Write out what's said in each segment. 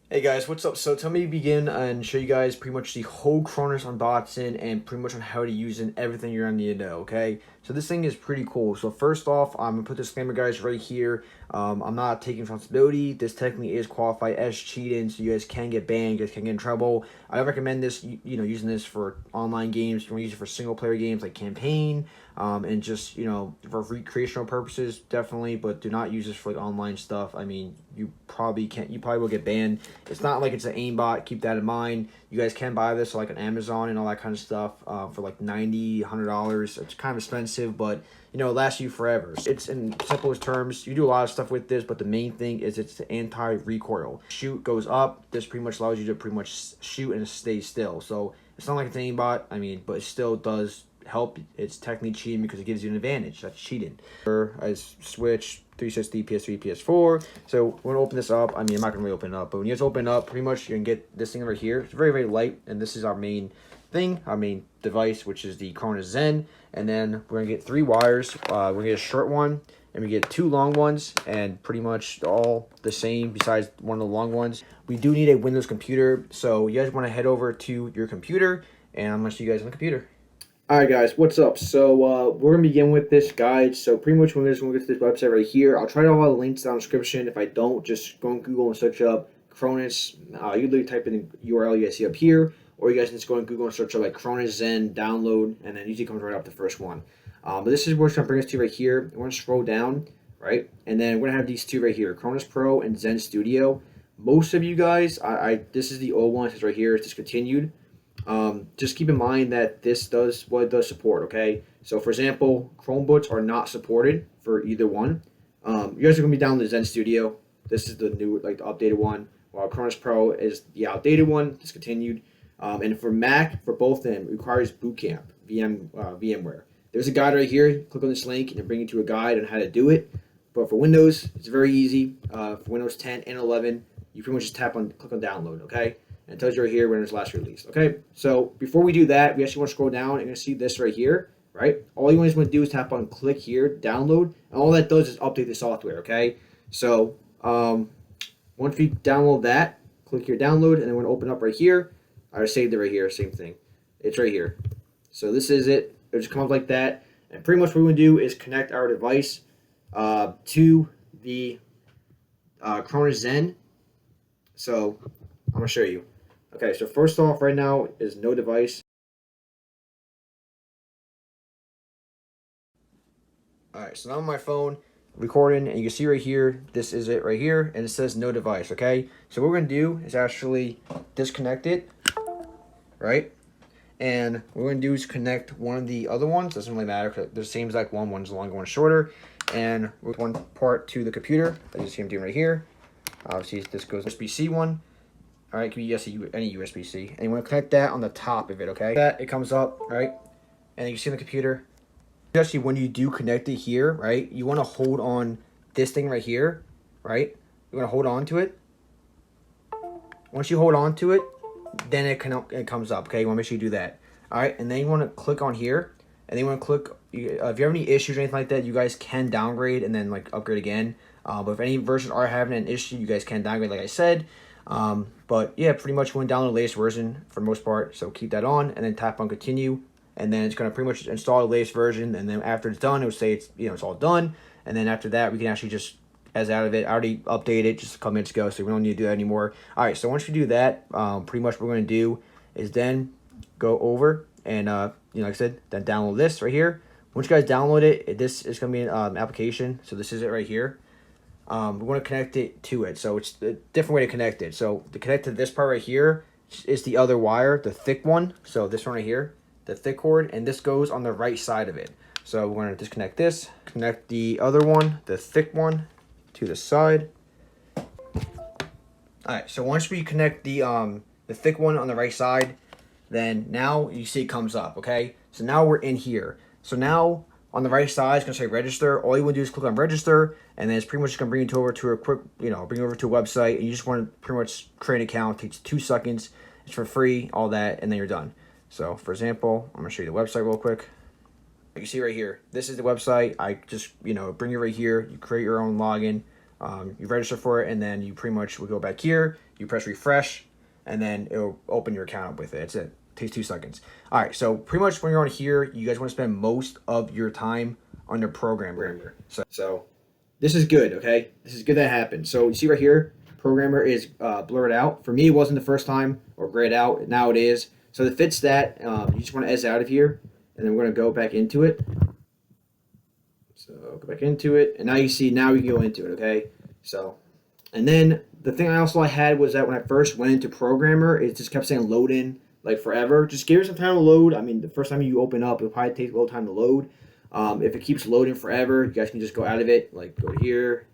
Hey guys, what's up? So tell me to begin and show you guys pretty much the whole Cronos unboxing and pretty much on how to use it and everything you're gonna need to know, okay? So this thing is pretty cool. So first off, I'm gonna put disclaimer guys right here. I'm not taking responsibility. This technically is qualified as cheating, so you guys can get banned, you guys can get in trouble. I recommend this, using this for online games. You wanna use it for single player games like campaign, and just, for recreational purposes, definitely, but do not use this for like online stuff. I mean, you probably will get banned. It's not like it's an aimbot. Keep that in mind. You guys can buy this like on Amazon and all that kind of stuff for like $90, $100. It's kind of expensive, but it lasts you forever. It's in simplest terms. You do a lot of stuff with this, but the main thing is it's the anti-recoil. Shoot goes up. This pretty much allows you to pretty much shoot and stay still. So it's not like it's an aimbot. I mean, but it still does help. It's technically cheating because it gives you an advantage. That's cheating. I switch 360, PS3, PS4. So we're gonna open this up. I mean, I'm not gonna really open it up, but when you guys open it up, pretty much you can get this thing right here. It's very, very light, and this is our main thing, our main device, which is the Cronos Zen. And then we're gonna get 3 wires. We're gonna get a short one, and we get 2 long ones, and pretty much all the same besides one of the long ones. We do need a Windows computer, so you guys want to head over to your computer, and I'm gonna see you guys on the computer. Alright guys, what's up? So we're going to begin with this guide. So pretty much we're going to get to this website right here. I'll try to have all the links down in the description. If I don't, just go on Google and search up Cronos. You literally type in the URL you guys see up here, or you guys can just go on Google and search up like Cronos Zen download, and then usually comes right up the first one. But this is where it's going to bring us to right here. We're going to scroll down, right? And then we're going to have these two right here, Cronos Pro and Zen Studio. Most of you guys, this is the old one. It says right here, it's discontinued. Just keep in mind that this does what it does support, okay? So, for example, Chromebooks are not supported for either one. You guys are going to be down the Zen Studio. This is the new, like the updated one, while Cronos Pro is the outdated one, discontinued. And for Mac, for both of them, it requires Bootcamp, VMware. There's a guide right here. Click on this link and it'll bring you to a guide on how to do it. But for Windows, it's very easy. For Windows 10 and 11, you pretty much just click on download, okay? And it tells you right here when it was last released. Okay, so before we do that, we actually want to scroll down and you're going to see this right here, right? All you want to do is tap on click here, download, and all that does is update the software, okay? So once we download that, click here, download, and then we're going to open up right here. I saved it right here, same thing. It's right here. So this is it. It'll just come up like that. And pretty much what we're going to do is connect our device to the Cronos Zen. So I'm going to show you. Okay, so first off, right now is no device. All right, so now on my phone, recording, and you can see right here, this is it right here, and it says no device, okay? So what we're gonna do is actually disconnect it, right? And what we're gonna do is connect one of the other ones. Doesn't really matter, because they're the same exact one, one's longer, one's shorter. And with one part to the computer, as you see I'm doing right here. Obviously, this goes USB-C one. All right, it can be any USB-C, and you want to connect that on the top of it, okay? That it comes up, right? And you can see on the computer. Especially when you do connect it here, right? You want to hold on this thing right here, right? You want to hold on to it. Once you hold on to it, then it comes up, okay? You want to make sure you do that. All right, and then you want to click on here, and then you want to click. If you have any issues or anything like that, you guys can downgrade and then like upgrade again. But if any versions are having an issue, you guys can downgrade, like I said. But yeah, pretty much you want to download the latest version for the most part. So keep that on and then tap on continue. And then it's going to pretty much install the latest version. And then after it's done, it will say it's all done. And then after that, we can actually just as out of it. I already updated it just a couple minutes ago, so we don't need to do that anymore. All right, so once we do that, pretty much what we're going to do is then go over and, like I said, then download this right here. Once you guys download it, this is going to be an application. So this is it right here. We want to connect it to it. So it's a different way to connect it. So to connect to this part right here is the other wire, the thick one. So this one right here, the thick cord, and this goes on the right side of it. So we're going to disconnect this, connect the other one, the thick one, to the side. All right, so once we connect the thick one on the right side, then now you see it comes up, okay? So now we're in here. So now on the right side, it's gonna say register. All you want to do is click on register, and then it's pretty much just gonna bring you over to a quick, bring you over to a website, and you just want to pretty much create an account. It takes 2 seconds. It's for free, all that, and then you're done. So for example, I'm gonna show you the website real quick. You can see right here, this is the website. I just, bring you right here. You create your own login. You register for it, and then you pretty much will go back here. You press refresh, and then it'll open your account up with it. That's it. Takes 2 seconds. All right, so pretty much when you're on here, you guys want to spend most of your time on your programmer. So this is good, okay? This is good that happened. So you see right here, programmer is blurred out. For me, it wasn't the first time, or grayed out. Now it is. So to fix that, you just want to exit out of here, and then we're going to go back into it. So go back into it, and now you see, now we can go into it, okay? So, and then the thing I had was that when I first went into programmer, it just kept saying load in like forever. Just give it some time to load. I mean, the first time you open up, it'll probably take a little time to load. If it keeps loading forever, you guys can just go out of it, like go here,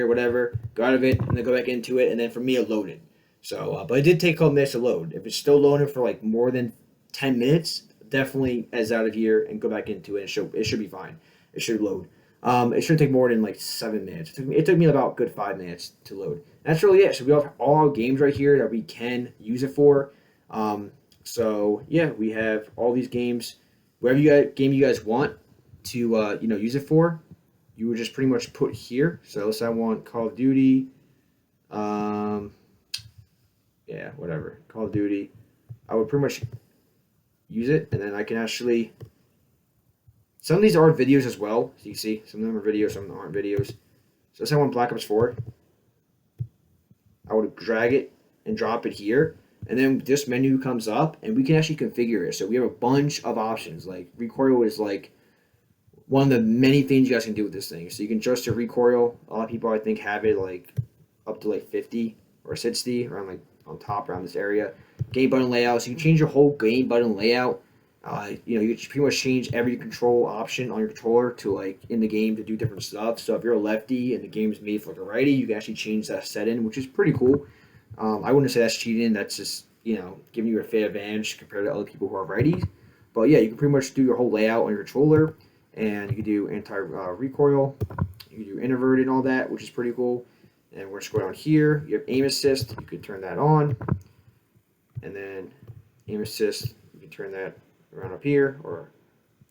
whatever, go out of it, and then go back into it, and then for me, it loaded. So, but it did take a couple minutes to load. If it's still loading for like more than 10 minutes, definitely exit out of here and go back into it. It should be fine. It should load. It shouldn't take more than like 7 minutes. It took me about a good 5 minutes to load. And that's really it. So we have all our games right here that we can use it for. So yeah, we have all these games. Whatever game you guys want to use it for, you would just pretty much put here. So let's say I want Call of Duty. Yeah, whatever. Call of Duty. I would pretty much use it, and then I can actually. Some of these are videos as well. So you see, some of them are videos, some of them aren't videos. So let's say I want Black Ops 4. I would drag it and drop it here, and then this menu comes up, and we can actually configure it. So we have a bunch of options. Like recoil is like one of the many things you guys can do with this thing. So you can adjust your recoil. A lot of people I think have it like up to like 50 or 60, around like on top around this area. Game button layout. So you can change your whole game button layout. You can pretty much change every control option on your controller to like in the game to do different stuff. So if you're a lefty and the game's made for like a righty, you can actually change that setting, which is pretty cool. I wouldn't say that's cheating. That's just giving you a fair advantage compared to other people who are righties. But yeah, you can pretty much do your whole layout on your controller, and you can do anti-recoil, you can do inverted and all that, which is pretty cool. And we're going to scroll down here. You have aim assist. You can turn that on, and then aim assist. You can turn that around up here, or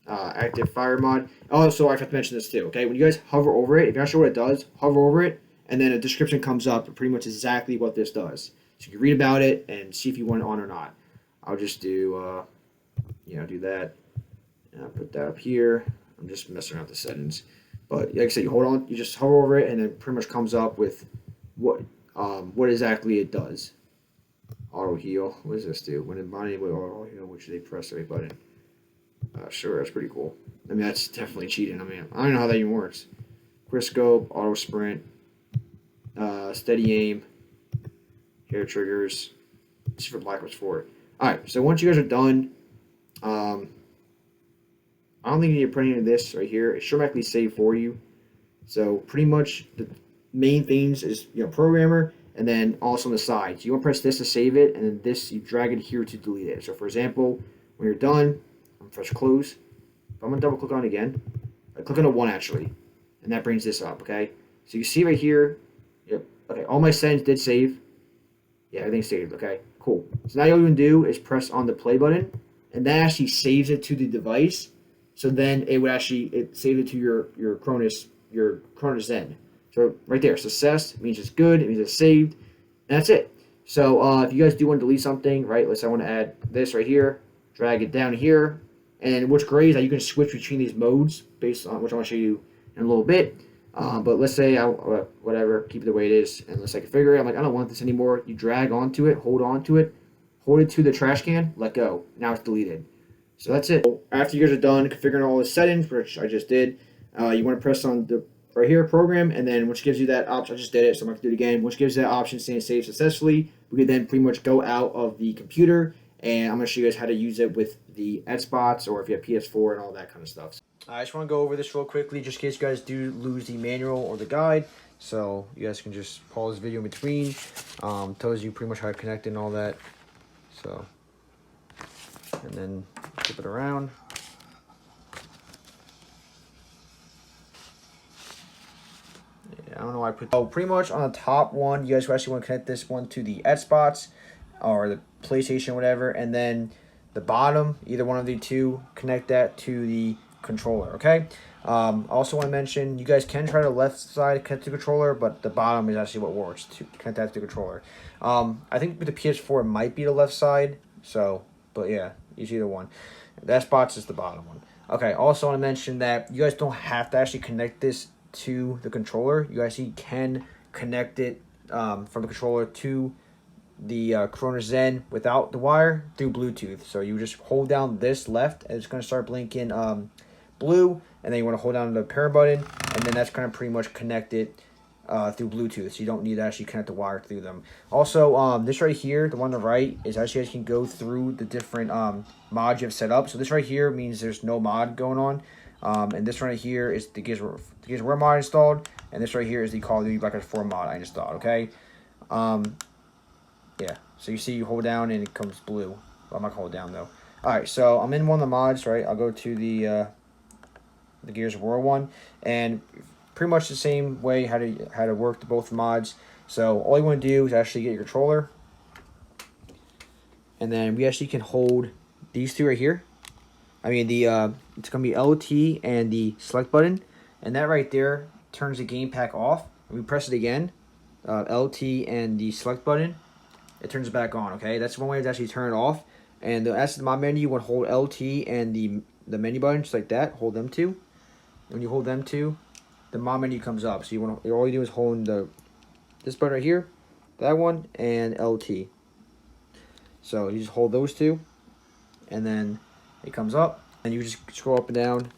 active fire mod. Also, I forgot to mention this too. Okay, when you guys hover over it, if you're not sure what it does, hover over it, and then a description comes up, pretty much exactly what this does. So you can read about it and see if you want it on or not. I'll just do, do that. And I'll put that up here. I'm just messing around with the settings, but like I said, you just hover over it, and then pretty much comes up with what exactly it does. Auto heal. What does this do? When in binding with auto heal, which they press the right button. Sure, that's pretty cool. I mean, that's definitely cheating. I mean, I don't know how that even works. Quick scope, auto sprint, steady aim, hair triggers. This is for Black Ops 4. Alright, so once you guys are done, I don't think you need to put any of this right here. It should automatically save for you. So pretty much the main things is programmer. And then also on the side. So you want to press this to save it, and then this, you drag it here to delete it. So for example, when you're done, I'm going to press close. If I'm going to double click on it again, I click on the 1 actually, and that brings this up, okay? So you see right here, yep, okay, all my settings did save. Yeah, everything's saved, okay, cool. So now all you can do is press on the play button, and that actually saves it to the device. So then it saves it to your Cronos Zen. So right there, success means it's good. It means it's saved. And that's it. So if you guys do want to delete something, right? Let's say I want to add this right here, drag it down here, and what's great is that you can switch between these modes based on which I want to show you in a little bit. But let's say whatever, keep it the way it is, and let's say I configure it. I'm like, I don't want this anymore. You drag onto it, hold onto it, hold it to the trash can, let go. Now it's deleted. So that's it. After you guys are done configuring all the settings, which I just did, you want to press on the right here, program, and then which gives you that option. I just did it, so I'm going to do it again. Which gives you that option saying save successfully. We can then pretty much go out of the computer, and I'm going to show you guys how to use it with the Xbox or if you have PS4 and all that kind of stuff. I just want to go over this real quickly, just in case you guys do lose the manual or the guide. So you guys can just pause the video in between. Tells you pretty much how to connect and all that. So, and then flip it around. I don't know why I put. Oh, pretty much on the top one, you guys actually want to connect this one to the Xbox or the PlayStation, whatever, and then the bottom, either one of the two, connect that to the controller, okay? Also want to mention, you guys can try the left side connect to the controller, but the bottom is actually what works to connect that to the controller. I think with the PS4 it might be the left side, so, but yeah, it's either one. That spot's is the bottom one. Okay, also want to mention that you guys don't have to actually connect this to the controller. You actually can connect it from the controller to the Cronos Zen without the wire through Bluetooth. So you just hold down this left, and it's going to start blinking blue, and then you want to hold down the power button, and then that's going to pretty much connect it through Bluetooth. So you don't need to actually connect the wire through them. Also, this right here, the one on the right, is actually you guys can go through the different mods you have set up. So this right here means there's no mod going on. And this right here is the Gears of War mod installed, and this right here is the Call of Duty Black Ops 4 mod I installed, okay? Yeah, so you see you hold down and it comes blue. Well, I'm not going to hold down though. Alright, so I'm in one of the mods, right? I'll go to the Gears of War one, and pretty much the same way how to work both mods. So all you want to do is actually get your controller, and then we actually can hold these two right here. I mean it's gonna be LT and the select button, and that right there turns the game pack off. And we press it again, LT and the select button, it turns it back on. Okay, that's one way to actually turn it off. And as the mod menu, you want to hold LT and the menu button just like that. Hold them two. When you hold them two, the mod menu comes up. So you want to, all you do is hold this button right here, that one, and LT. So you just hold those two, and then it comes up, and you just scroll up and down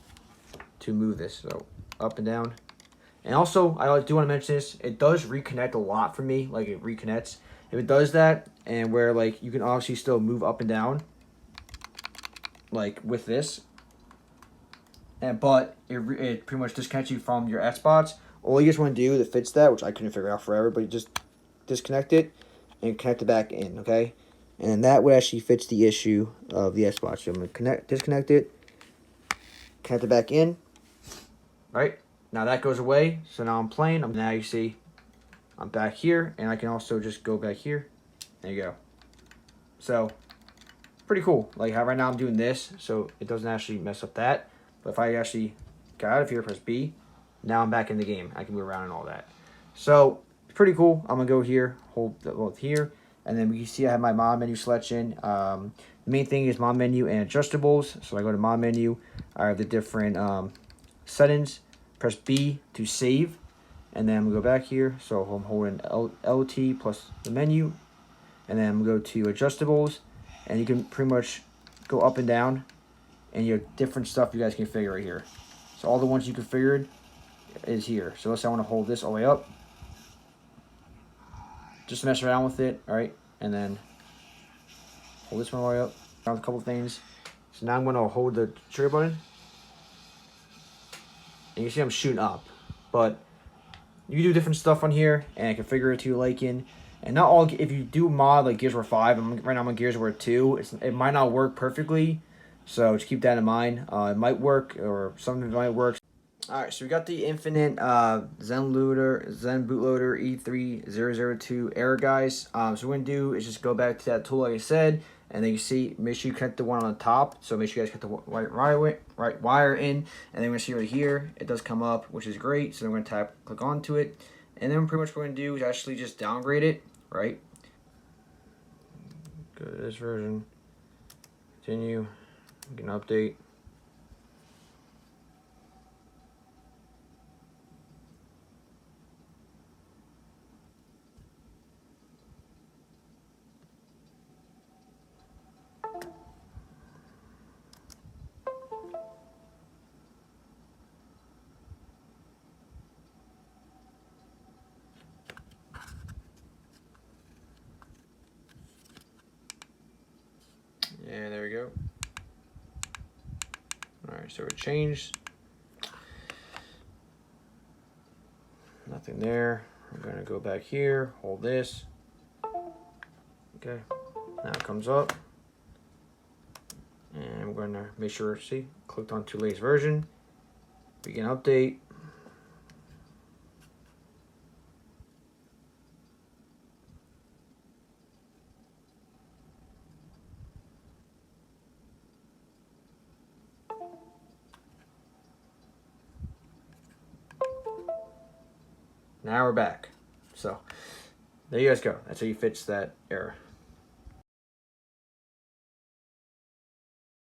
to move this. So up and down. And also, I do want to mention this. It does reconnect a lot for me. Like, it reconnects. If it does that, and where, like, you can obviously still move up and down, like, with this, but it pretty much disconnects you from your Xbox. All you just want to do that fits that, which I couldn't figure out forever, but you just disconnect it and connect it back in, okay? And that would actually fix the issue of the Xbox. So I'm going to disconnect it, connect it back in, right? Now that goes away, so now I'm playing. Now you see I'm back here, and I can also just go back here. There you go. So, pretty cool. Like how right now I'm doing this, so it doesn't actually mess up that. But if I actually got out of here, press B, now I'm back in the game. I can move around and all that. So, it's pretty cool. I'm going to go here, hold both here, and then we see I have my mod menu selection. The main thing is mod menu and adjustables. So I go to mod menu. I have the different settings. Press B to save, and then we go back here. So I'm holding LT plus the menu, and then we go to adjustables, and you can pretty much go up and down, and you have different stuff you guys can configure right here. So all the ones you configured is here. So let's say I want to hold this all the way up, just mess around with it, all right, and then hold this one all the way up. Found a couple things. So now I'm going to hold the trigger button. And you see I'm shooting up, but you can do different stuff on here and configure it to your liking. And not all, if you do mod like Gears of War 5, right now I'm on Gears of War 2, it might not work perfectly, so just keep that in mind. It might work, or something might work. Alright, so we got the Infinite Zen Bootloader E3002 error, guys. So what we're going to do is just go back to that tool like I said, and then you see, make sure you connect the one on the top. So make sure you guys get the right wire in, and then we're going to see right here, it does come up, which is great. So then we're going to click onto it, and then pretty much what we're going to do is actually just downgrade it, right? Go to this version, continue, we can update. And there we go. Alright, so it changed. Nothing there. I'm going to go back here, hold this. Okay, now it comes up. And we're going to make sure, see, clicked on to latest version. Begin update. Now we're back. So there you guys go. That's how you fix that error.